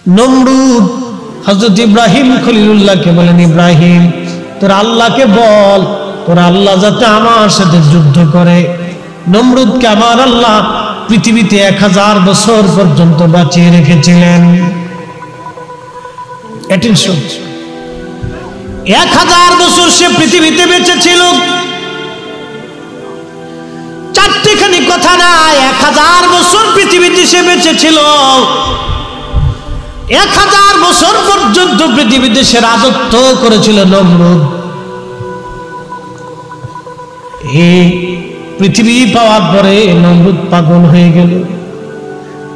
নমরুদ হযরত ইব্রাহিম খলিলুল্লাহকে বলেন, ইব্রাহিম তোর আল্লাহকে বল, তোর আল্লাহ যাতে আমার সাথে যুদ্ধ করে। নমরুদকে আমার আল্লাহ পৃথিবীতে 1000 বছর পর্যন্ত বাঁচিয়ে রেখেছিলেন। 1000 বছর সে পৃথিবীতে বেঁচে ছিল। চারটিখানি কথা না, 1000 বছর পৃথিবীতে সে বেঁচে ছিল। 1000 বছর পর্যন্ত পৃথিবীতে সে রাজত্ব করেছিল নমরুদ। এই পৃথিবী পাওয়ার পরে নমরুদ পাগল হয়ে গেল।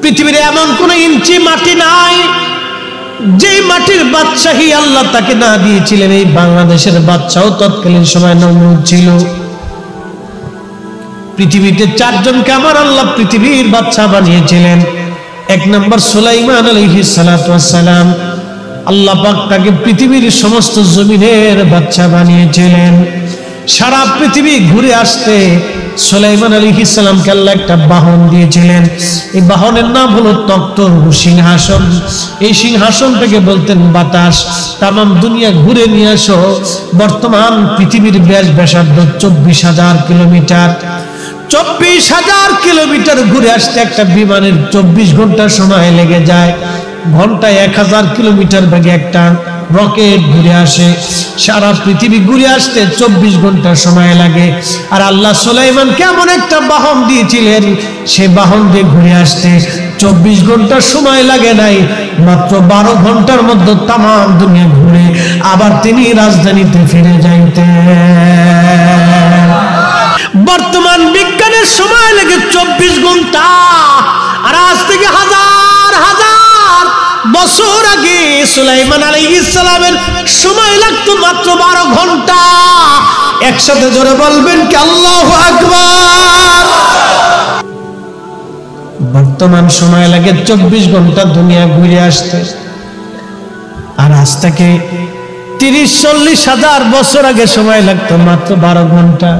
পৃথিবীর এমন কোন ইঞ্চি মাটি নাই যে মাটির বাদশাহী আল্লাহ তাকে না দিয়েছিলেন। এই বাংলাদেশের বাদশাহ তৎকালীন সময় নমরুদ ছিল। পৃথিবীতে 4 জনকে আমার আল্লাহ পৃথিবীর বাদশা বানিয়েছিলেন। 1 নম্বর সুলাইমান আলাইহিস সালাতু ওয়াস সালাম, আল্লাহ পাক তাকে পৃথিবীর সমস্ত জমিনের বাদশা বানিয়েছিলেন। সারা পৃথিবী ঘুরে আসতে সুলাইমান আলাইহিস সালামকে আল্লাহ একটা বাহন দিয়েছিলেন। এই বাহনের নাম হলো তখ্ত সিংহাসন। এই সিংহাসন থেকে বলতেন বাতাস, তামাম দুনিয়া ঘুরে নিয়ে আসো। বর্তমান পৃথিবীর ব্যাসার্ধ 24,000 কিলোমিটার। 24,000 কিলোমিটার ঘুরে আসতে একটা বিমানের 24 ঘন্টা সময় লেগে যায়। ঘন্টায় 1000 কিলোমিটার বেগে একটা রকেট ঘুরে আসে। সারা পৃথিবী ঘুরে আসতে 24 ঘন্টা সময় লাগে। আর আল্লাহ সুলাইমানকে এমন একটা বাহন দিয়েছিলেন, সে বাহন দিয়ে ঘুরে আসতে 24 ঘন্টা সময় লাগে নাই, মাত্র 12 ঘন্টার মধ্যে তামাম দুনিয়া ঘুরে আবার তিনি রাজধানীতে ফিরে যাইতেন। বর্তমান বিজ্ঞানের সময় লাগে 24 ঘন্টা, আর আজ থেকে হাজার হাজার বছর আগে সুলাইমান আলাইহিস সালামের সময় লাগতো মাত্র 12 ঘন্টা। একসাথে জোরে বলবেন কি আল্লাহু আকবার। বর্তমান সময় লাগে 24 ঘন্টা দুনিয়া ঘুরে আসতে, আর আজ থেকে 30-40 হাজার বছর আগে সময় লাগতো মাত্র 12 ঘন্টা।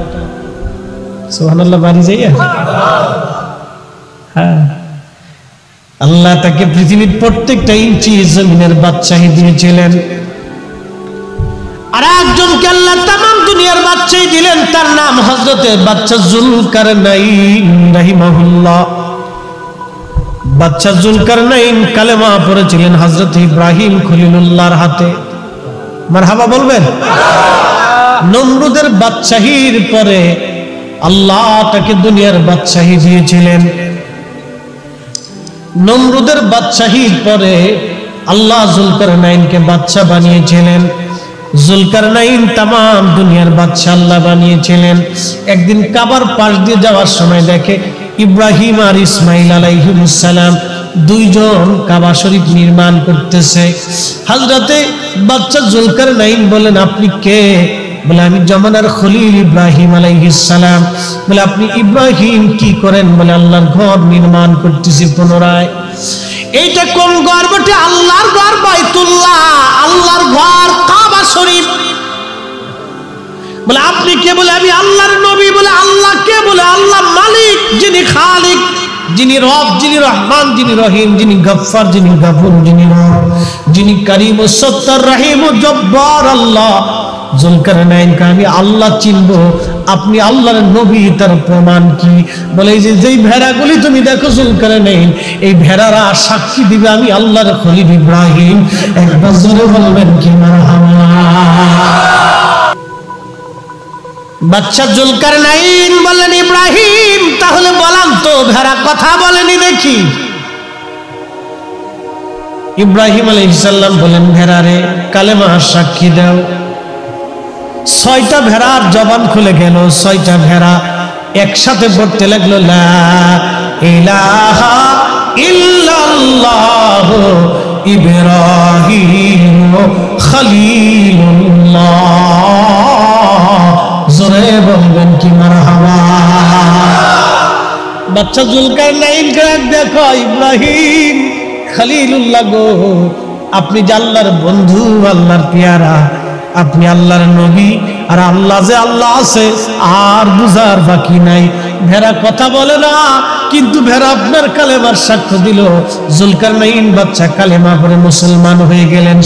সুবহানাল্লাহ, বাড়ি যাইয়া হ্যাঁ, আল্লাহ তাকে পৃথিবীর প্রত্যেকটা ইঞ্চি জমিনের বাদশাহী দিয়েছিলেন। আর একজনকে আল্লাহ তামাম দুনিয়ার বাদশাহী দিলেন, তার নাম হযরতে বাদশা যুলকারনাইন রাহিমাহুল্লাহ। বাদশা যুলকারনাইন কালেমা পড়েছিলেন হযরত ইব্রাহিম খলিলুল্লাহর হাতে। মারহাবা বলবেন। নমরুদের বাদশাহীর পরে আল্লাহ তাকে দুনিয়ার বাদশাহী দিয়েছিলেন। নমরুদের বাদশাহীর পরে আল্লাহ যুলকারনাইনকে বাদশা বানিয়েছিলেন। যুলকারনাইন তামাম দুনিয়ার বাদশা আল্লাহ বানিয়েছিলেন। একদিন কাবার পাশ দিয়ে যাওয়ার সময় দেখে ইব্রাহিম আর ইসমাইল আলাইহিস সালাম 2 জন কাবা শরীফ নির্মাণ করতেছে। হযরতে বাদশা যুলকারনাইন বলেন, আপনি কে? বলে, আমি জমানার খলিল ইব্রাহিম আলাইহিস সালাম। বলে, আপনি ইব্রাহিম কি করেন? বলে, আল্লাহর ঘর নির্মাণ করতেছি পুনরায়। এইটা কোন ঘর? বটে আল্লাহর ঘর বাইতুল্লাহ, আল্লাহর ঘর কাবা শরীফ। বলে, আপনি কে? বলে, আমি আল্লাহর নবী। বলে, আল্লাহ কে? বলে, আল্লাহ মালিক, যিনি খালিক, যিনি রব, যিনি রহমান, যিনি রহিম, যিনি গফফার, যিনি গফুর, যিনি রব, যিনি করিম ও সত্তার, রহিম ও জব্বার আল্লাহ। যুলকারনাইনকে আমি আল্লাহ চিনব, আপনি আল্লাহর নবী, তার প্রমাণ কি? বলে, এই যে যেই ভেড়াগুলি তুমি দেখো যুলকারনাইন, এই ভেড়ারা সাক্ষী দিবে আমি আল্লাহর খলিল ইব্রাহিম। একবার জোরে বলবেন কি মারহাবা। বাদশা যুলকারনাইন বললেন, ইব্রাহিম তাহলে বলাম তো, ভেড়া কথা বলেনি দেখি। ইব্রাহিম আলাইহিস সালাম বলেন, ভেড়া রে, কালেমা সাক্ষী দাও। 6টা ভেড়ার জবান খুলে গেল। 6টা ভেড়া একসাথে পড়তে লাগলো, লা ইলাহা ইল্লাল্লাহু ইব্রাহিম খলিলুল্লাহ। জোরে বলবেন কি মারহাবা। বাদশা যুলকারনাইনকে দেখো, ইব্রাহিম খলিলুল্লাহ গো, আপনি যে আল্লাহর বন্ধু, আল্লাহর পেয়ারা, আপনি আল্লাহর নবী, আর আল্লাহ যে আল্লাহ আছে আর বুঝার বাকি নাই। ভেড়া কথা বলে না, কিন্তু ভেড়া আপনার কালেমার সাক্ষ্য দিল। জুলকারনাইন বাচ্চা কালেমা পড়ে মুসলমান হয়ে গেলেন।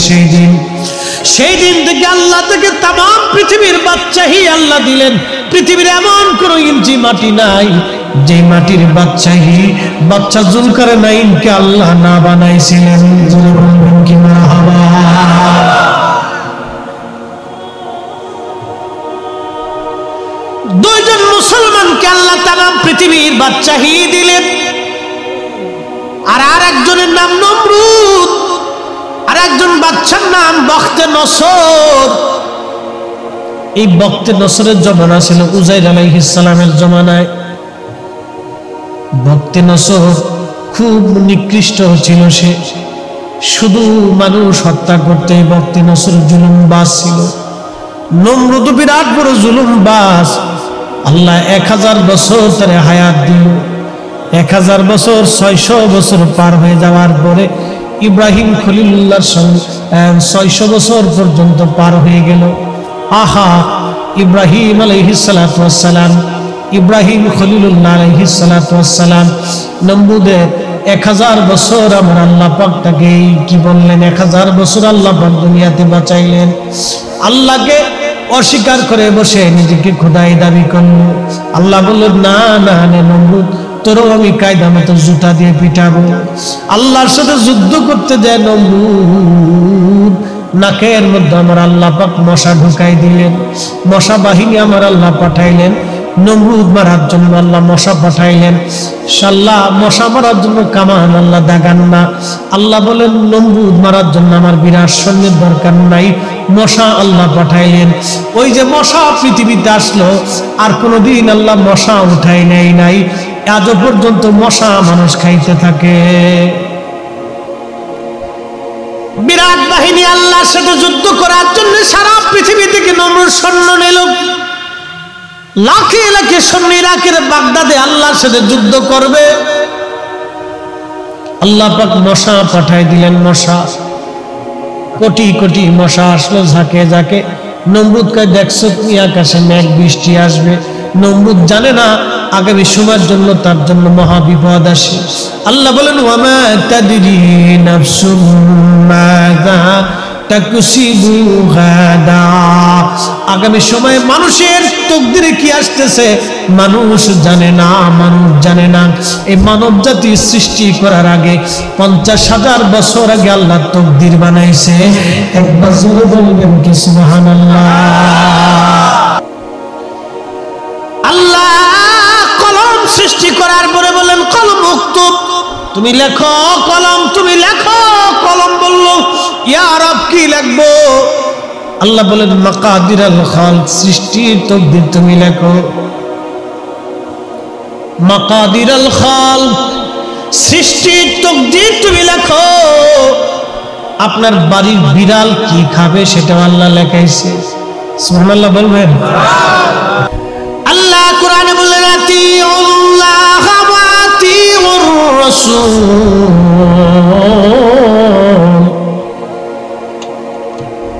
সেই দিন থেকে আল্লাহ থেকে তামাম পৃথিবীর বাচ্চাই আল্লাহ দিলেন। পৃথিবীর এমন কোনো ইঞ্চি মাটি নাই যে মাটির বাচ্চা জুলকারনাইনকে আল্লাহ না বানাইছিলেন। কি মারহাবা। দুইজন মুসলমানকে আল্লাহ তামাম পৃথিবীর বাদশাহী দিলেন। আর আরেকজনের নাম নমরুদ, আর একজন বাদশার নাম বখতে নসর। এই বখতে নসরের জমানা ছিল উজাইর আলাইহিস সালামের জমানায়। বখতে নসর খুব নিকৃষ্ট ছিল। সে শুধু মানুষ হত্যা করতে বখতে নসর জুলুমবাজ ছিল। নমরুদ বিরাট বড় জুলুমবাজ। আল্লাহ 1000 বছর তারে হায়াত দিল। 1000 বছর 600 বছর পার হয়ে যাওয়ার পরে ইব্রাহিম খলিলুল্লাহর সঙ্গে 600 বছর পর্যন্ত পার হয়ে গেল। আহা, ইব্রাহিম আলাইহিস সালাতু ওয়াস সালাম, ইব্রাহিম খলিলুল্লাহ আলাইহিস সালাতু ওয়াস সালাম নমরুদের 1000 বছর আমার আল্লাহ পাক তাকে কি বললেন, 1000 বছর আল্লাহ পাক দুনিয়াতে বাঁচাইলেন। আল্লাহকে অস্বীকার করে বসে নিজেকে খোদাই দাবি করল। আল্লাহ বলল, না না নমরুদ, তোরও আমি কায়দা মতো জুতা দিয়ে পিটাবো। আল্লাহর সাথে যুদ্ধ করতে যায় নমরুদ। নাকের মধ্যে আমার আল্লাহ পাক মশা ঢুকাই দিলেন। মশা বাহিনী আমার আল্লাহ পাঠাইলেন। নমরুদ মারার জন্য আল্লাহ মশা পাঠাইলেন। শাল্লাহ মশা মারার জন্য কামান আল্লাহ দাগান না। আল্লাহ বলেন, নমরুদ মারার জন্য আমার বিরাট সৈন্যের দরকার নাই, মশা আল্লাহ পাঠাইলেন। ওই যে মশা পৃথিবীতে আসলো, আর কোনোদিন আল্লাহ মশা উঠাই নাই। আজও পর্যন্ত মশা মানুষ খাইতে থাকে। বিরাট বাহিনী আল্লাহর সাথে যুদ্ধ করার জন্য সারা পৃথিবী থেকে নমরুদ সৈন্য নিল। লাখে লাখে সৈন্য ইরাকের বাগদাদে আল্লাহর সাথে যুদ্ধ করবে। আল্লাহ পাক মশা পাঠাই দিলেন। মশা কোটি কোটি মশা আসলো ঝাঁকে ঝাঁকে। নমরুদকে দেখছো তুমি আকাশে মেঘ বৃষ্টি আসবে। নমরুদ জানে না আগামী সময়ের জন্য তার জন্য মহা বিপদ আসে। আল্লাহ বলেন, ওয়ামা তাদরি নাফসুম মাযা তাকসিবু গাদা। আগামী সময়ে মানুষের তকদিরে কি আসতেছে মানুষ জানে না। এই মানব জাতি সৃষ্টি করার আগে 50,000 বছর আগে আল্লাহ তকদির বানাইছে। একবার জোরে বলবেন কি সুবহানাল্লাহ। আল্লাহ কলম সৃষ্টি করার পরে বলেন, কলম উক্তুব, তুমি লেখো। কলম তুমি লেখো। কলম বলল, ইয়া রব কি লিখবো? আল্লাহ বলেন, মাকাদিরাল খালক, সৃষ্টির তকদির তুমি লেখো। মাকাদিরাল খালক, সৃষ্টির তকদির তুমি লেখো। আপনার বাড়ির বিড়াল কি খাবে সেটা আল্লাহ লেখাইছে। সুবহানাল্লাহ বলবেন। আল্লাহ কোরআনে বলেন, আতিউল্লাহ ওয়া আতিউর রাসূল।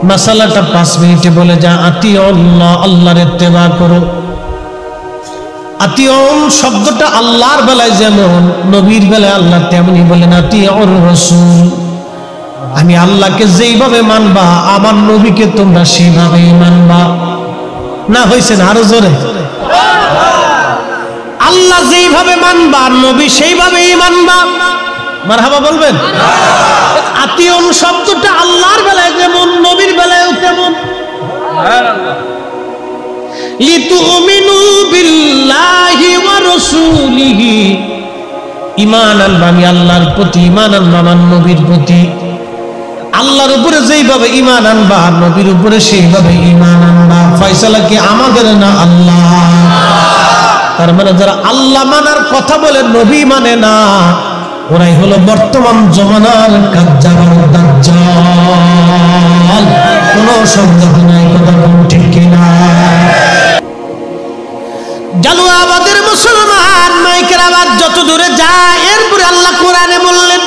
মাসালাটা 5 মিনিটে বলে যা। আতিউল্লাহ, আল্লাহর ইত্তেবা করো। আতিউন শব্দটা আল্লাহর বেলায় যেমন নবীর বেলায় আল্লাহ তেমনি বলেন আতিউর রাসূল। আমি আল্লাহকে যেইভাবে মানবা আমার নবীকে তোমরা সেইভাবেই মানবা। না হইছে না? আরো জোরে। আল্লাহ যেইভাবে মানবা নবী সেইভাবেই মানবা। মারহাবা বলবেন। আতিউন শব্দটা আল্লাহর বেলায় যেমন নবীর বেলায়ও তেমন। লিতুমিনু বিল্লাহি ওয়া রাসূলিহি, ঈমান আনবা আমি আল্লাহর প্রতি, ঈমান আনবা আমার নবীর প্রতি। আল্লাহর উপরে যেইভাবে ঈমান আনবা নবীর উপরে সেইভাবে ঈমান আনবা। ফয়সালা কি আমাদের না আল্লাহ? তার মানে যারা আল্লাহ মানার কথা বলে নবী মানে না, ওরাই হলো বর্তমান জমানার কাজ্জাব আর দাজ্জাল। কোনো সন্দেহ নাই, কথা ঠিক কিনা? জালুয়াবাদের মুসলমান মাইকের আওয়াজ যত দূরে যায়, এরপরে আল্লাহ কোরআনে বললেন,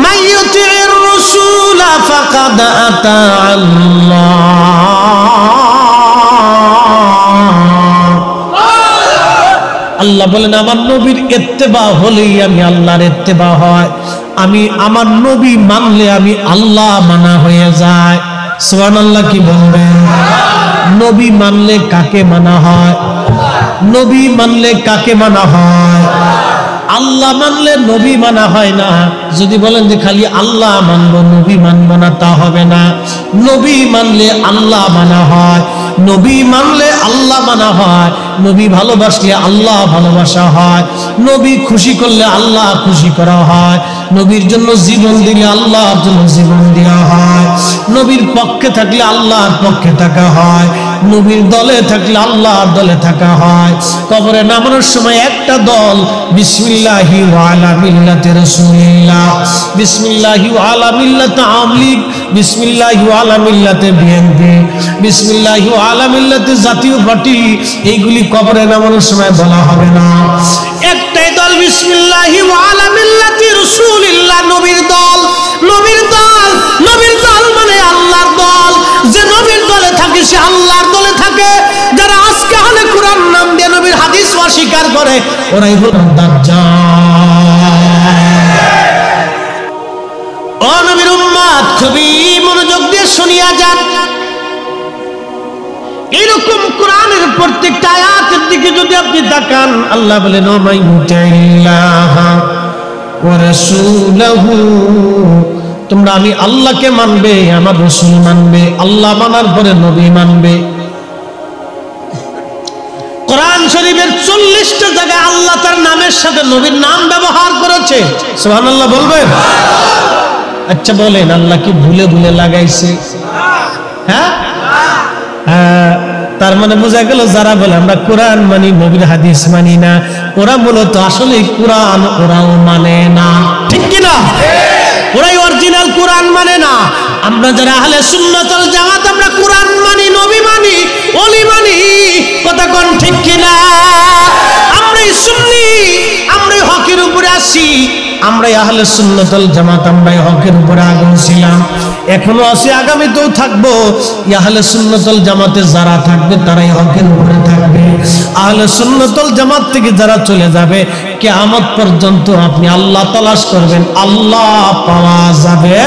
মাইয়ুতির রাসূলা ফাকাদ আতা আল্লাহ। আল্লাহ বলেন আমার নবীর ইত্তেবা হলেই আমি আল্লাহর ইত্তেবা হয়, আমি আমার নবী মানলে আমি আল্লাহ মানা হয়ে যায়। সুবহানাল্লাহ কি বলবেন? নবী মানলে কাকে মানা হয়? নবী মানলে কাকে মানা হয়? আল্লাহ মানলে নবী মানা হয় না। যদি বলেন যে খালি আল্লাহ মানবো নবী মানবো না, তা হবে না। নবী মানলে আল্লাহ মানা হয়, নবী মানলে আল্লাহ মানা হয়, নবী ভালোবাসলে আল্লাহ ভালোবাসা হয়, নবী খুশি করলে আল্লাহ খুশি করা হয়, নবীর জন্য জীবন দিলে আল্লাহর জন্য জীবন দেওয়া হয়, নবীর পক্ষে থাকলে আল্লাহর পক্ষে থাকা হয়, নবীর দলে থাকলে আল্লাহর দলে থাকা হয়। কবরে নামানোর সময় একটা দল বিসমিল্লাহি ওয়া আলা মিল্লাতি রাসূলিল্লাহ, বিসমিল্লাহি ওয়া আলা মিল্লাতি আওয়ামী লীগ, বিসমিল্লাহি ওয়া আলা মিল্লাতি বিএনপি, বিসমিল্লাহি ওয়া আলা মিল্লাতি জাতীয় পার্টি, এইগুলি কবরে নামানোর সময় বলা হবে না। একটাই দল বিসমিল্লাহি ওয়া আলা মিল্লাতি রাসূলিল্লাহ, নবীর দল, নবীর দল, নবীর দল মানে আল্লাহর দল। যে নবীর দলে থাকে সে আল্লাহর দলে থাকে। যারা আজকে আহলে কুরআন নাম দিয়ে নবীর হাদিস অস্বীকার করে ওরাই হলো দাজ্জাল। ও নবীর উম্মত, খুবই মনোযোগ দিয়ে শুনিয়া যান। এরকম কোরআনের প্রত্যেকটা আয়াতের দিকে যদি আপনি তাকান, আল্লাহ বলেন ও মাইয়ুতিল্লাহ ওয়া রাসূলহু, তোমরা আমি আল্লাহকে মানবে, আমার রাসূল মানবে, আল্লাহ মানার পরে নবী মানবে। কোরআন শরীফের 40টা জায়গায় আল্লাহ তার নামের সাথে নবীর নাম ব্যবহার করেছে। সুবহানাল্লাহ বলবেন? আচ্ছা বলেন, আল্লাহ কি ভুলে ভুলে লাগাইছে? হ্যাঁ, তার মানে বোঝা গেল যারা বলে আমরা কোরআন মানি নবীর হাদিস মানি না, ওরা মূলত আসলে কোরআন ওরাও মানে না, ঠিক কিনা? ওরাই অরিজিনাল কোরআন মানে না। আমরা যারা আহলে সুন্নাত ওয়াল জামাত, আমরা কোরআন মানি, নবী মানি, ওলি মানি, কথা কোন ঠিক কিনা? আমরাই সুন্নি, আমরাই হকের উপরে আছি, আমরাই আহলে সুন্নাত ওয়াল জামাত, আমরাই হকের উপরে আগুন ছিলাম, এখনো আছি, আগামীতেও থাকবো। আহলে সুন্নাত ওয়াল জামাতে যারা থাকবে তারাই হকের উপরে থাকবে। আহলে সুন্নাত ওয়াল জামাত থেকে যারা চলে যাবে, কিয়ামত পর্যন্ত আপনি আল্লাহ তালাশ করবেন, আল্লাহ পাওয়া যাবে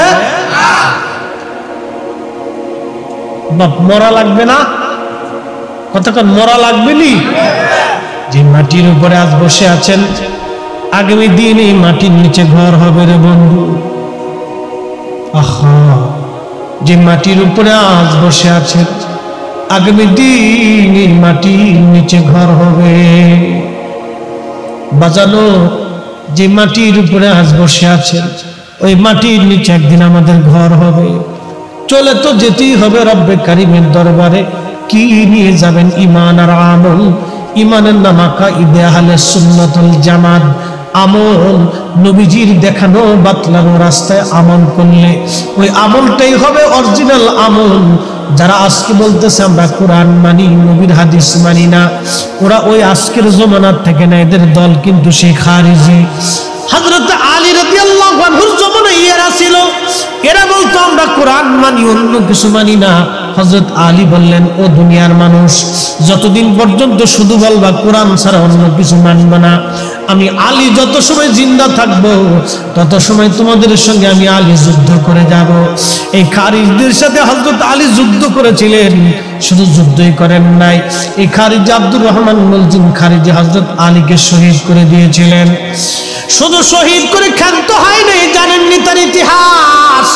বাপ, মরা লাগবে না। কতক্ষণ মরা লাগবে নি? যে মাটির উপরে আজ বসে আছেন, আগামী দিন এই মাটির নিচে ঘর হবে রে বন্ধু। আহা, যে মাটির উপরে আজ বসে আছেন, আগামী দিন এই মাটির নিচে ঘর হবে। বাজানো, যে মাটির উপরে আজ বসে আছেন, ওই মাটির নিচে একদিন আমাদের ঘর হবে। চলে তো যেতেই হবে রব্বে কারিমের দরবারে। কি নিয়ে যাবেন? ঈমান আর আমল। ঈমানের নাম আকাঈদে আহলে সুন্নাত ওয়াল জামাত, আমল নবীজির দেখানো বাতলানো রাস্তায় আমল করলে ওই আমলটাই হবে অরিজিনাল আমল। যারা আজকে বলতেছে আমরা কোরআন মানি, নবীর হাদিস মানি না, ওরা ওই আজকের জমানার থেকে না, এদের দল কিন্তু সেই খারিজি। হযরত আলী রাদিয়াল্লাহু আনহুর জমানায় এরা ছিল, এরা বলতো আমরা কোরআন মানি, অন্য কিছু মানি না। হযরত আলী বললেন, ও দুনিয়ার মানুষ, যতদিন পর্যন্ত শুধু বলবা কোরআন ছাড়া অন্য কিছু মানবা না, আমি আলী যত সময় জিন্দা থাকবো তত সময় তোমাদের সঙ্গে আমি আলী যুদ্ধ করে যাব। এই খারিজদের সাথে হযরত আলী যুদ্ধ করেছিলেন, শুধু যুদ্ধই করেন নাই, এই খারিজ আব্দুর রহমান মুলজিম খারিজি হযরত আলীকে শহীদ করে দিয়েছিলেন। শুধু শহীদ করে ক্ষান্ত হয় নাই, জানেননি তার ইতিহাস।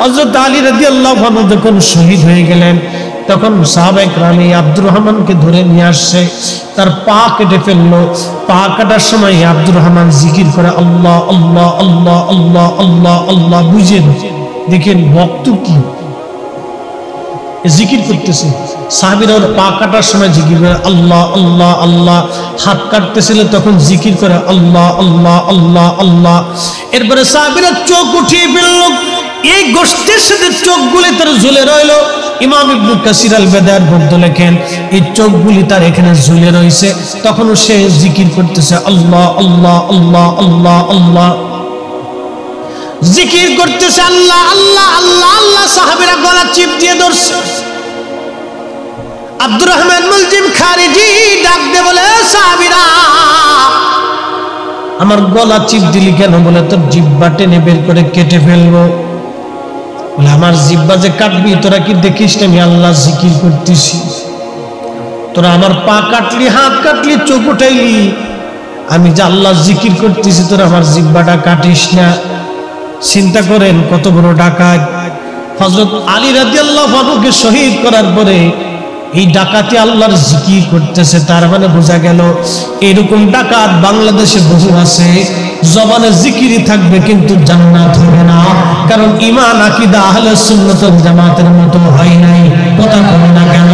হযরত আলী রাদিয়াল্লাহু আনহু যখন শহীদ হয়ে গেলেন, তখন সাহাবায়ে কেরাম আব্দুর রহমানকে ধরে নিয়ে আসছে, তার পা কেটে ফেললো। পা কাটার সময় আব্দুর রহমান জিকির করে আল্লাহ আল্লাহ আল্লাহ আল্লাহ আল্লাহ আল্লাহ। বুঝেন, দেখেন ভক্ত কি জিকির করতেছে। সাহাবীরা পা কাটার সময় জিকির করে আল্লাহ আল্লাহ আল্লাহ, হাত কাটতেছিল তখন জিকির করে আল্লাহ আল্লাহ আল্লাহ আল্লাহ। এরপরে সাহাবীরা চোখ উঠিয়ে ফেলল, এই গোষ্ঠীর সাথে চোখগুলি তার ঝুলে রইল। ইমাম ইবনে কাসির আল বাদার বর্দ লেখেন, এই চোখগুলি তার এখানে ঝুলে রয়েছে, তখনও সে জিকির করতেছে আল্লাহ আল্লাহ আল্লাহ আল্লাহ আল্লাহ, জিকির করতেছে আল্লাহ আল্লাহ আল্লাহ আল্লাহ। সাহাবীরা গলা চিপ দিয়ে ধরছে। আব্দুর রহমান মুলজিম খারিজি ডাক দিয়ে বলে, সাহাবীরা আমার গলা চিপ দিলি কেন? বলে তোর জিহ্বা টেনে বের করে কেটে ফেলবো। বলে আমার জিহ্বা যে কাটবি তোরা কি দেখিস না আমি আল্লাহ জিকির করতেছি? তোরা আমার পা কাটলি, হাত কাটলি, চোখ উঠাইলি, আমি যে আল্লাহ জিকির করতেছি, তোরা আমার জিহ্বাটা কাটিস না। চিন্তা করেন কত বড় ডাকাত। হযরত আলী রাদিয়াল্লাহু আনহুকে শহীদ করার পরে এই ডাকাতি আল্লাহর জিকির করতেছে। তার মানে বোঝা গেল এরকম ডাকাত বাংলাদেশে বহু আছে। জবানে জিকিরই থাকবে কিন্তু জান্নাত হবে না, কারণ ঈমান আকীদা আহলে সুন্নাত ওয়াল জামাতের মতো হয় নাই। কথা বলে না কেন?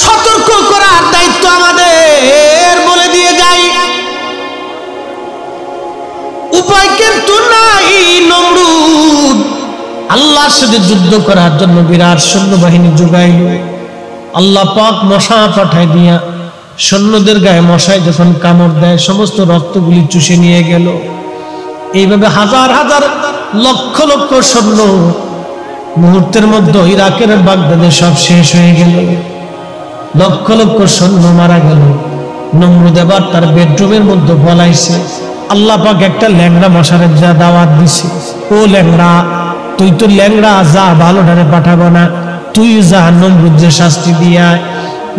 সতর্ক করার দায়িত্ব আমাদের, বলে দিয়ে যাই উপায় কিন্তু নাই। নমরুদ আল্লাহর সাথে যুদ্ধ করার জন্য বিরাট সৈন্যবাহিনী যোগাইল। আল্লাহ পাক মশা পাঠায় দিয়া সৈন্যদের গায়ে মশায় যখন কামড় দেয় সমস্ত রক্তগুলি চুষে নিয়ে গেল। এইভাবে হাজার হাজার লক্ষ লক্ষ সৈন্য মুহূর্তের মধ্যে ইরাকের বাগদাদে সব শেষ হয়ে গেল। লক্ষ লক্ষ সৈন্য মারা গেল। নমরুদ এবার তার বেডরুমের মধ্যে বলাইছে। আল্লাহ পাক একটা ল্যাংড়া মশারের যা দাওয়াত দিছে, ও ল্যাংড়া তুই তো ল্যাংড়া, যা ভালো ডানে পাঠাবো না, তুই যা নমরুদের শাস্তি দিয়া।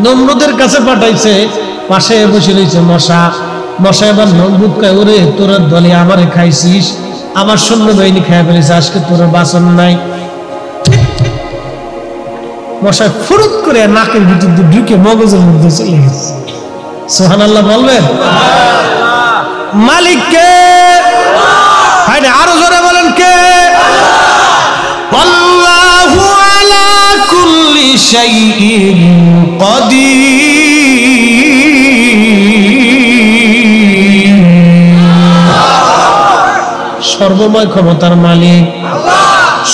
নমরুদের কাছে পাঠাইছে, পাশে বসে রয়েছে মশা। মশা এবার নমরুদ কয়, ওরে তোর দলে আমারে খাইছিস, আমার সৈন্যবাহিনী খাইয়া ফেলেছে, আজকে তোর বাসন নাই। মশায় ফুরুত করে নাকের ভিতর দিয়ে ঢুকে মগজের মধ্যে চলে গেছে। সুবহানাল্লাহ বলবেন? মালিক কে? আরো জোরে বলেন কে? আল্লাহু আলা কুল্লি শাইইন কাদির। সর্বময় ক্ষমতার মালিক,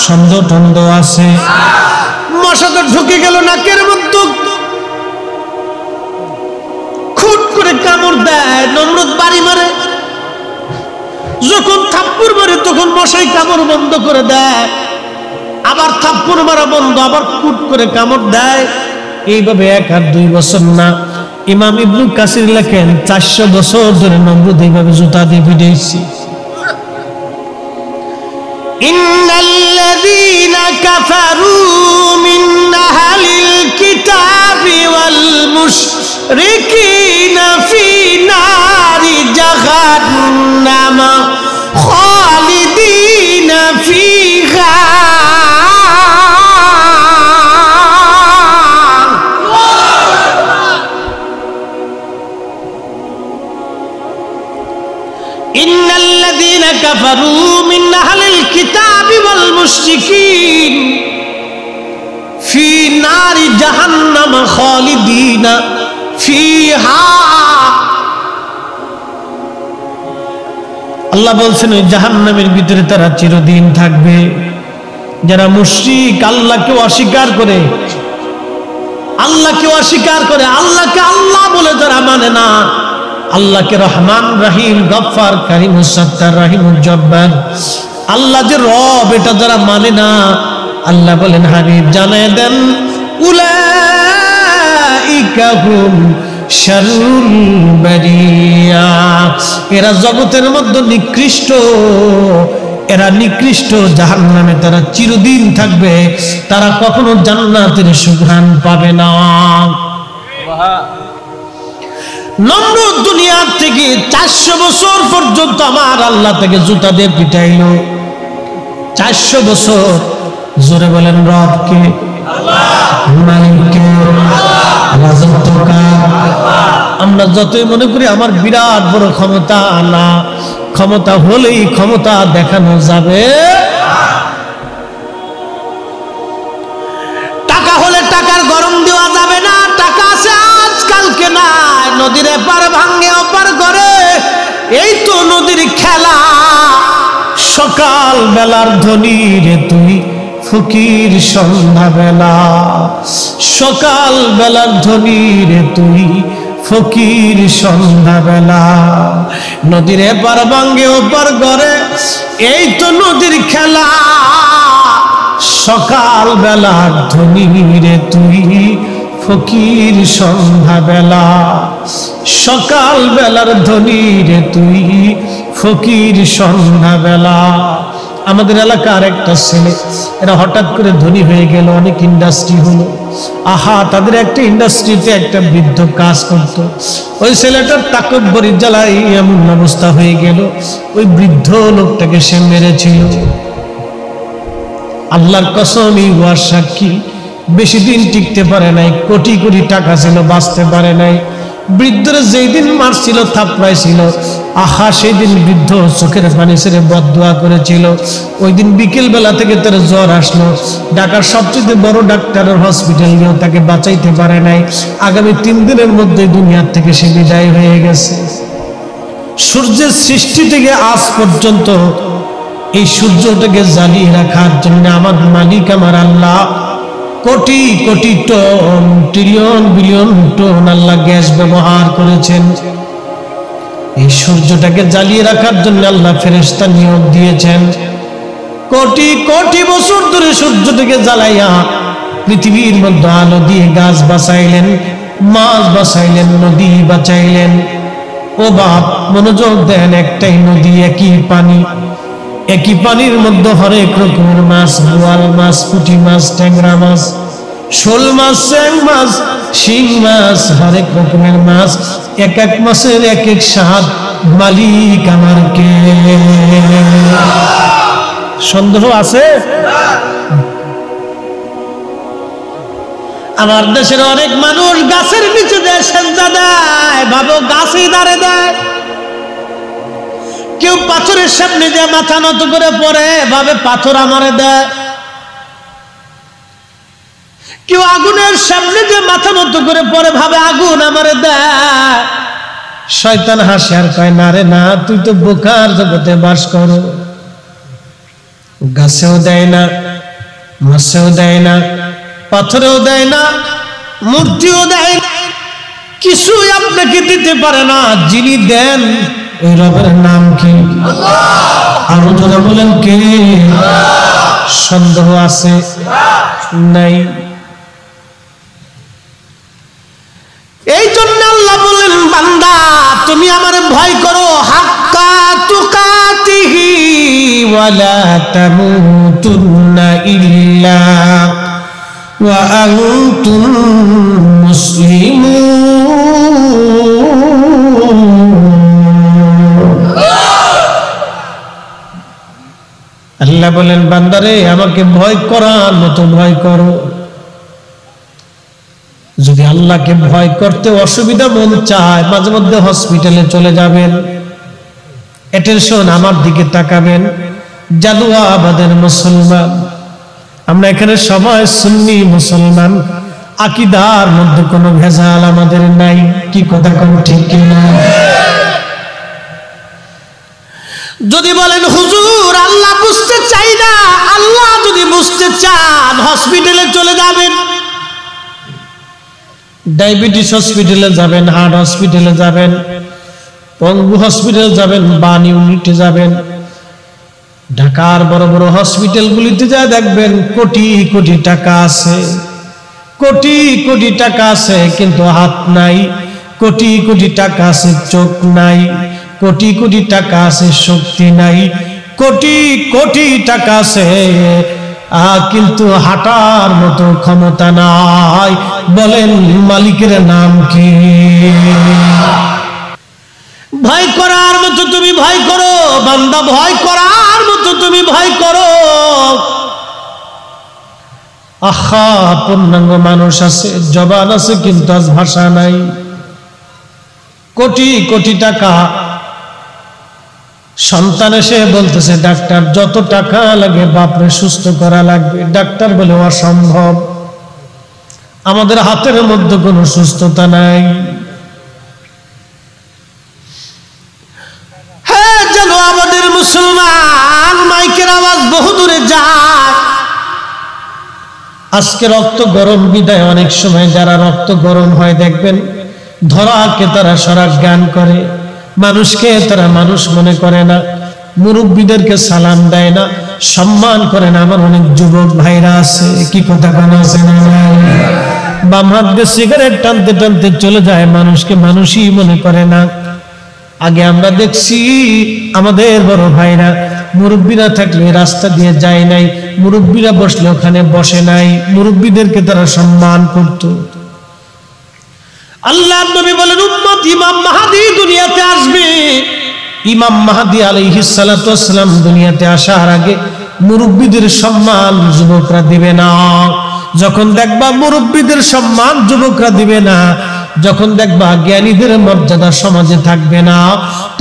সন্দেহ টন্দেহ আছে? মশা তো ঢুকে গেল নাকের মধ্যে, খুট করে কামড় দেয়। নমরুদ বাড়ি মারে, যখন থাপ্পড় মারে তখন মশাই কামড় বন্ধ করে দেয়, আবার থাপ্পড় মারা বন্ধ, আবার খুট করে কামড় দেয়। এইভাবে 1 আর 2 বছর না, ইমাম ইবনে কাসির লেখেন 400 বছর ধরে নমরুদ এইভাবে জুতা দিয়ে পিটাইছে। ইন্নাল্লাযীনা কাফারু মিন আহলিল কিতাবি ওয়াল মুশরিকিনা ফি নারি জাহান্নাম খালিদিনা ফিহা। ইন্নাল্লাযীনা কাফারু মিন আহলিল কিতাবি ওয়াল মুশরিকিন ফি নারি জাহান্নাম খালিদিনা ফিহা। আল্লাহ বলছেন ওই জাহান্নামের ভিতরে তারা চিরদিন থাকবে। যারা মুশরিক, আল্লাহকে অস্বীকার করে, আল্লাহকে অস্বীকার করে, আল্লাহকে আল্লাহ বলে যারা মানে না, আল্লাহকে রহমান রহিম গফফার কারীম সত্তার রহিমুল জব্বার, আল্লাহ যে রব এটা যারা মানে না, আল্লাহ বলেন হাবিব জানায় দেন উলাইকা হুম শাররুল বারিয়া। এরা জগতের মধ্যে নিকৃষ্ট, এরা নিকৃষ্ট, জাহান্নামে তারা চিরদিন থাকবে, তারা কখনো জান্নাতের সুঘ্রাণ পাবে না। নমরুদ দুনিয়ার থেকে 400 বছর পর্যন্ত আমার আল্লাহ থেকে জুতা দিয়ে পিটাইল। 400 বছর। জোরে বলেন রব কে? মালিক কে? রাজত্ব কার? আমরা যতই মনে করি আমার বিরাট বড় ক্ষমতা, না, ক্ষমতা হলেই ক্ষমতা দেখানো যাবে। টাকা হলে টাকার গরম দেওয়া যাবে না। টাকা আছে আজকালকে নাই, নদীর এপার ভাঙ্গে ওপার করে, এই তো নদীর খেলা। সকাল বেলার ধনী রে তুই ফকির সন্ধ্যা বেলা, সকাল বেলার ধনী রে তুই ফকির সন্ধ্যা বেলা। নদীর এপার ভাঙ্গে ওপার করে, এই তো নদীর খেলা। সকাল বেলার ধনী রে তুই ফকির সন্ধ্যা বেলা, সকাল বেলার ধনী রে তুই ফকির সন্ধ্যা বেলা। আমাদের এলাকার একটা ছেলে, এরা হঠাৎ করে ধনী হয়ে গেল, অনেক ইন্ডাস্ট্রি হলো। আহা, তাদের একটা ইন্ডাস্ট্রিতে একটা বৃদ্ধ কাজ করত। ওই ছেলেটার তাকব্বরি জ্বালাই এমন অবস্থা হয়ে গেল, ওই বৃদ্ধ লোকটাকে সে মেরেছিল। আল্লাহর কসম, এই ওয়ার সাক্ষী, বেশি দিন টিকতে পারে নাই, কোটি কোটি টাকা ছিল, বাঁচতে পারে নাই। বৃদ্ধরা যেই দিন মারছিল, থাপড়াইছিল, আহা, সেই দিন বৃদ্ধ চোখের পানি ছেড়ে বদদোয়া করেছিল। ওই দিন বিকেল বেলা থেকে তার জ্বর আসলো, ঢাকার সবচেয়ে বড় ডাক্তারের হসপিটাল নিয়েও তাকে বাঁচাইতে পারে নাই। আগামী 3 দিনের মধ্যে দুনিয়ার থেকে সে বিদায় হয়ে গেছে। সূর্যের সৃষ্টি থেকে আজ পর্যন্ত এই সূর্যটাকে জ্বালিয়ে রাখার জন্য আমার মালিক, আমার আল্লাহ crore crore ton, trillion billion ton আল্লাহ গ্যাস ব্যবহার করেছেন। এই সূর্যটাকে জ্বালিয়ে রাখার জন্য আল্লাহ ফেরেশতা নিয়োগ দিয়েছেন। কোটি কোটি বছর ধরে সূর্যটাকে জ্বালাইয়া পৃথিবীর মধ্যে আলো দিয়ে গাছ বাঁচাইলেন, মাছ বাঁচাইলেন, নদী বাঁচাইলেন। ও বাপ, মনোযোগ দেন, একটাই নদী, একই পানি, একই পানির মধ্যে হরেক রকমের মাছ, বোয়াল মাছ, পুঁটি মাছ, ট্যাংরা মাছ, শোল মাছ, চ্যাং মাছ, শিং মাছ, হরেক রকমের মাছ, এক এক মাছের এক এক স্বাদ। মালিক আমার কে? সন্দেহ আছে? আমার দেশের অনেক মানুষ গাছের নিচে দেয়, সেজদা দেয়, ভাবো গাছই দাঁড়ে দেয়। কেউ পাথরের সামনে যে মাথা নত করে পড়ে, ভাবে পাথর আমারে দেয়। কেউ আগুনের সামনে যে মাথা নত করে পড়ে, ভাবে আগুন আমারে দেয়। শয়তান হাসে আর কয়, না রে না, তুই তো বোকার জগতে বাস করো। গাছেও দেয় না, মাছেও দেয় না, পাথরেও দেয় না, মূর্তিও দেয় না, কিছুই আপনাকে দিতে পারে না। যিনি দেন ওই রবের নাম কি? আরো যারা বলেন কে? সন্দেহ আছে? নাই। এই জন্য আল্লাহ বলেন, বান্দা তুমি আমারে ভয় করো, হাক্কা তুকাতিহি ওয়ালা তামুতুন্না ইল্লা ওয়া আনতুম মুসলিমুন। আল্লাহ বলেন, বান্দারে আমাকে ভয় করার মতো ভয় করো। যদি আল্লাহকে ভয় করতে অসুবিধা মন চায়, মাঝে মধ্যে হসপিটালে চলে যাবেন, অ্যাটেনশন আমার দিকে তাকাবেন। জালুয়াবাদের মুসলমান আমরা, এখানে সবাই সুন্নি মুসলমান, আকীদার মধ্যে কোনো ভেজাল আমাদের নাই। কি কথা কোন ঠিক কিনা? যদি বলেন হুজুর আল্লাহ বুঝতে চাই না, আল্লাহ যদি বুঝতে চান হসপিটালে চলে যাবেন, ডায়াবেটিস হসপিটালে যাবেন, হার্ট হসপিটালে যাবেন, পঙ্গু হসপিটালে যাবেন, বার্ন ইউনিটে যাবেন, ঢাকার বড় বড় হসপিটালগুলিতে যা দেখবেন কোটি কোটি টাকা আছে, কোটি কোটি টাকা আছে, কিন্তু হাত নাই। কোটি কোটি টাকা আছে, চোখ নাই। কোটি কোটি টাকা আছে, শক্তি নাই। কোটি কোটি টাকা আছে, কিন্তু হাঁটার মতো ক্ষমতা নাই। বলেন মালিকের নাম কি? ভয় করার মতো তুমি ভয় করো, বান্দা, ভয় করার মতো তুমি ভয় করো। আহা, পূর্ণাঙ্গ মানুষ আছে, জবান আছে, কিন্তু আজ ভাষা নাই। কোটি কোটি টাকা, সন্তান এসে বলতেছে ডাক্তার যত টাকা লাগে বাপরে সুস্থ করা লাগবে। ডাক্তার বলে অসম্ভব, আমাদের হাতের মধ্যে কোনো সুস্থতা নাই। হ্যাঁ, যেন আমাদের মুসলমান, মাইকের আওয়াজ বহু দূরে যায়। আজকে রক্ত গরম বিদায়, অনেক সময় যারা রক্ত গরম হয় দেখবেন ধরাকে তারা সরা জ্ঞান করে, মানুষকে তারা মানুষ মনে করে না, মুরব্বীদেরকে সালাম দেয় না, সম্মান করেন। আমার অনেক যুবক ভাইরা আছে, কি কথা কানা আছে না নাই? বাম হাত দিয়ে সিগারেট টানতে টানতে চলে যায়, মানুষকে মানুষই মনে করে না। আগে আমরা দেখছি আমাদের বড় ভাইরা মুরব্বীরা থাকলে রাস্তা দিয়ে যায় নাই, মুরব্বীরা বসলে ওখানে বসে নাই, মুরব্বীদেরকে তারা সম্মান করত। আল্লাহর নবী বলেন উম্মত ইমাম মাহদী দুনিয়াতে আসবে। ইমাম মাহদী আলাইহিস সালাতু ওয়াস সালাম দুনিয়াতে আসার আগে মুরব্বীদের সম্মান যুবকরা দিবে না। যখন দেখবা মুরব্বীদের সম্মান যুবকরা দিবে না, যখন দেখবা জ্ঞানীদের মর্যাদা সমাজে থাকবে না,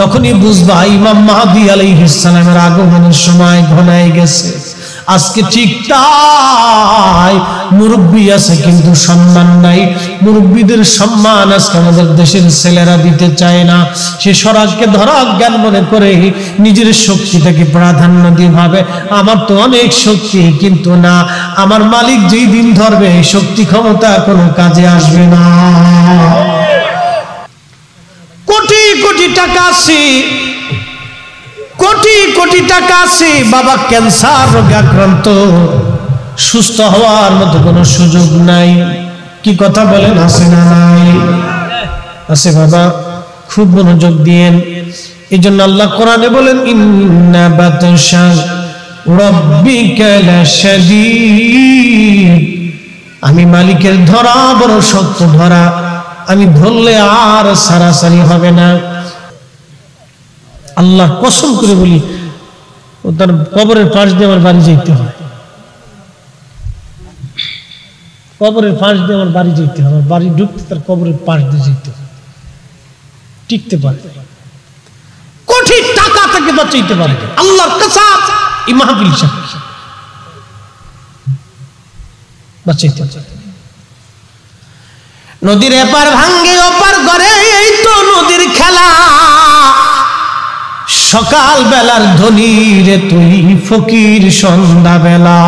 তখনই বুঝবা ইমাম মাহদী আলাইহিস সালামের আগমনের সময় ঘনায় গেছে। আজকে ঠিক তাই, মুরব্বী আছে কিন্তু সম্মান নাই। মুরব্বীদের সম্মান আজকে আমাদের দেশের ছেলেরা দিতে চায় না। সে স্বরাজকে ধরা জ্ঞান মনে করে নিজের শক্তিটাকে প্রাধান্য দিয়ে ভাবে আমার তো অনেক শক্তি, কিন্তু না, আমার মালিক যেই দিন ধরবে এই শক্তি ক্ষমতা কোনো কাজে আসবে না। কোটি কোটি টাকা আছে, কোটি কোটি টাকা আছে, বাবা ক্যান্সার রোগে আক্রান্ত, সুস্থ হওয়ার মতো কোনো সুযোগ নাই। কি কথা বলেন, আছে না নাই? আছে বাবা, খুব মনোযোগ দিয়েন। এই জন্য আল্লাহ কোরআনে বলেন ইন্না বাতশা রাব্বিকা লাশাদীদ, আমি মালিকের ধরা বড় শক্ত ধরা, আমি ধরলে আর সারাসারি হবে না। আল্লাহ কসম করে বলি, ও তার কবরের পাশ দিয়ে আমার বাড়ি যেতে হয়, কবরের পাশ দিয়ে আমার বাড়ি যেতে হয়, আমার বাড়ি ঢুকতে তার কবরের পাশ দিয়ে যেতে হয়, টিকতে পারে। কোটি টাকা থেকে বাঁচাইতে পারে আল্লাহর কসম, এই মাহফিল বাঁচাইতে পারে। নদীর এপার ভাঙ্গে ওপার করে, এই তো নদীর খেলা। সকাল বেলার ধনী রে তুই ফকির সন্ধ্যা বেলা।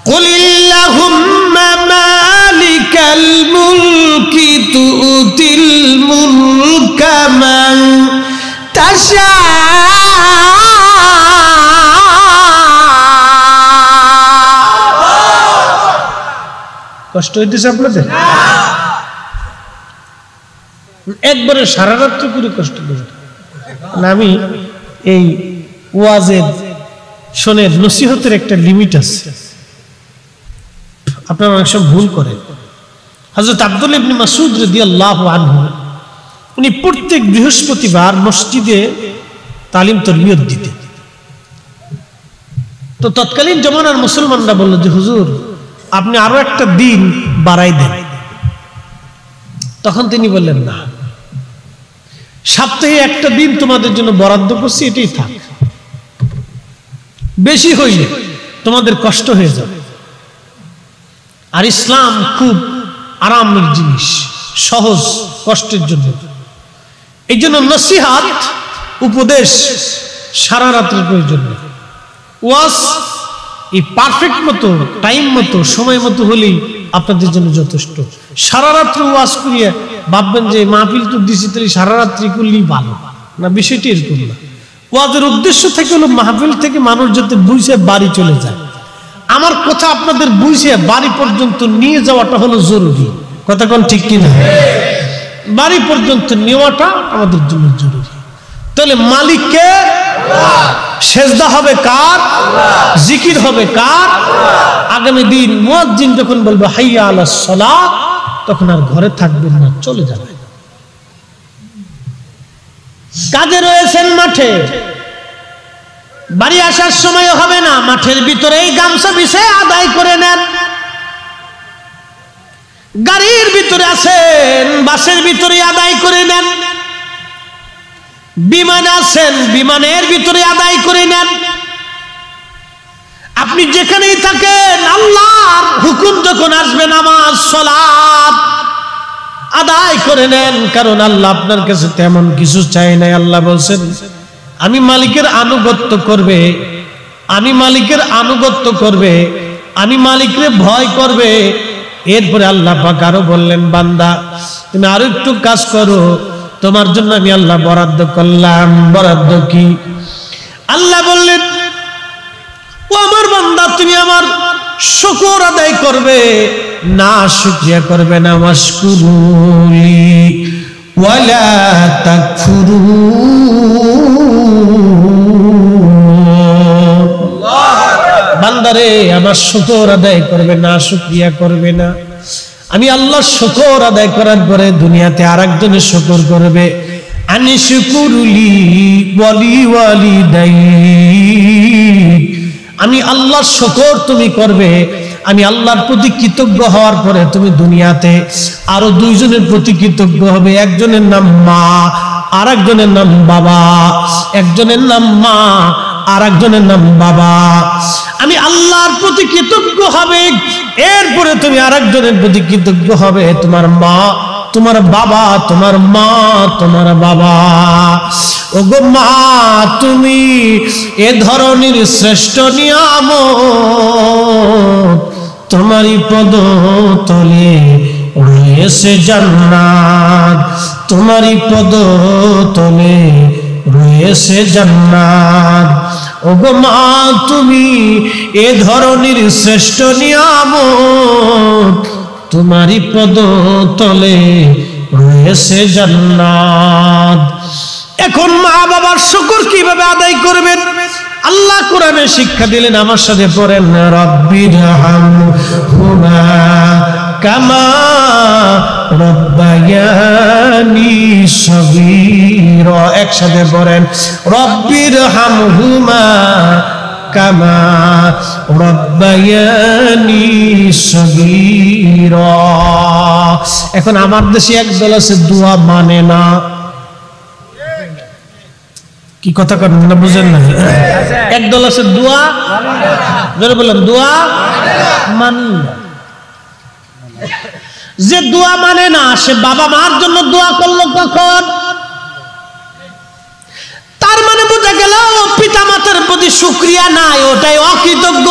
কুলিল্লাহুম্মা মালিকাল মুলকি তুতিল মুলকা মান তাশা। কষ্ট হইতেছে আপনাদের? একবারে সারা রাত্রি করে কষ্ট করে না। আমি এই ওয়াজের শোনের নসিহতের একটা লিমিট আছে, আপনারা অনেক সময় ভুল করেন। হযরত আব্দুল্লাহ ইবনে মাসউদ রাদিয়াল্লাহু আনহু উনি প্রত্যেক বৃহস্পতিবার মসজিদে তালিম তরবিয়ত দিতেন। তো তৎকালীন জমানার মুসলমানরা বলল যে হুজুর আপনি আরো একটা দিন বাড়াই দেন। তখন তিনি বললেন না, সপ্তাহে একটা দিন তোমাদের জন্য বরাদ্দ করছি, এটাই থাক, বেশি হইলে তোমাদের কষ্ট হয়ে যাবে। আর ইসলাম খুব আরামের জিনিস, সহজ কষ্টের জন্য। এই জন্য নসিহাত উপদেশ সারা রাতের প্রয়োজন নেই। ওয়াজ এই পারফেক্ট মতো টাইম মতো সময় মতো হলেই আপনাদের জন্য যথেষ্ট। সারা রাত্রি ওয়াজ করিয়ে ভাববেন যে মাহফিল তো দিছি তাহলে সারা রাত্রি করলেই ভালো না, বিষয়টি এরকম না। ওয়াজের উদ্দেশ্য থেকে হলো মাহফিল থেকে মানুষ যাতে বুঝে বাড়ি চলে যায়। আমার কথা আপনাদের বুঝে বাড়ি পর্যন্ত নিয়ে যাওয়াটা হলো জরুরি। কথা কোন ঠিক কিনা? বাড়ি পর্যন্ত নেওয়াটা আমাদের জন্য জরুরি। তাহলে মালিককে সেজদা হবে কার? জিকির হবে কার? আগামী দিন মুয়াজ্জিন যখন বলবে হাইয়া আলাস সালাত, তখন আর ঘরে থাকবেন না, চলে যাবেন। কাজে রয়েছেন মাঠে, বাড়ি আসার সময় হবে না, মাঠের ভিতরেই গামছা বিছিয়ে আদায় করে নেন। গাড়ির ভিতরে আছেন, বাসের ভিতরে আদায় করে নেন। বিমানে আছেন, বিমানের ভিতরে আদায় করে নেন। আপনি যেখানেই থাকেন আল্লাহর হুকুম যখন আসবে নামাজ সালাত আদায় করে নেন, কারণ আল্লাহ আপনার কাছে তেমন কিছু চাই নাই। আল্লাহ বলছেন আমি মালিকের আনুগত্য করবে, আমি মালিকের আনুগত্য করবে, আমি মালিকরে ভয় করবে। এরপরে আল্লাহ পাক আরো বললেন বান্দা তুমি আরো একটু কাজ করো, তোমার জন্য আমি আল্লাহ বরাদ্দ করলাম। বরাদ্দ কি? আল্লাহ বললেন ও আমার বান্দা, তুমি আমার শুকর আদায় করবে না শুকরিয়া করবে না। ওয়াশকুরুলি ওয়ালা তাকফুরুন। বান্দারে আমার শুকর আদায় করবে না শুকরিয়া করবে না। আমি আল্লাহর শুকর আদায় করার পরে দুনিয়াতে আরেকজনের শুকর করবে। আনি শুকুরুলি ওয়ালি ওয়ালিদাই, আমি আল্লাহর শুকর তুমি করবে। আমি আল্লাহর প্রতি কৃতজ্ঞ হওয়ার পরে তুমি দুনিয়াতে আরো দুইজনের প্রতি কৃতজ্ঞ হবে। একজনের নাম মা, আর একজনের নাম বাবা। একজনের নাম মা, আর একজনের নাম বাবা। আমি আল্লাহর প্রতি কৃতজ্ঞ হবে, এরপরে তুমি আরেকজনের প্রতি কৃতজ্ঞ হবে। তোমার মা, তোমার বাবা, তোমার মা, তোমার বাবা। ওগো মা, তুমি এ ধরনের শ্রেষ্ঠ নিয়ামত, তোমারই পদ তলে রয়েছে জান্নাত, তোমারই পদ তলে রয়েছে জান্নাত। ওগো মা, তুমি এ ধরনের শ্রেষ্ঠ নিয়ামত, তোমারই পদ তলে রয়েছে জান্নাত। এখন মা বাবার শুকর কিভাবে আদায় করবেন আল্লাহ কোরআনে শিক্ষা দিলেন। আমার সাথে পড়েন, রব্বিরহামহুমা কামা রব্বায়ানি সগীরা। একসাথে পড়েন, রব্বিরহামহুমা কামা রব্বায়ানি সগীরা। এখন আমার দেশে একদল আছে দোয়া মানে না। কি কথা করেন না, বুঝেন না? একদল আছে দোয়া, জোরে বললাম, দোয়া মানে না। যে দোয়া মানে না, সে বাবা মার জন্য দোয়া করলো কখন? তার মানে বোঝা গেল পিতা মাতার প্রতি শুকরিয়া নাই, ওটাই অকৃতজ্ঞ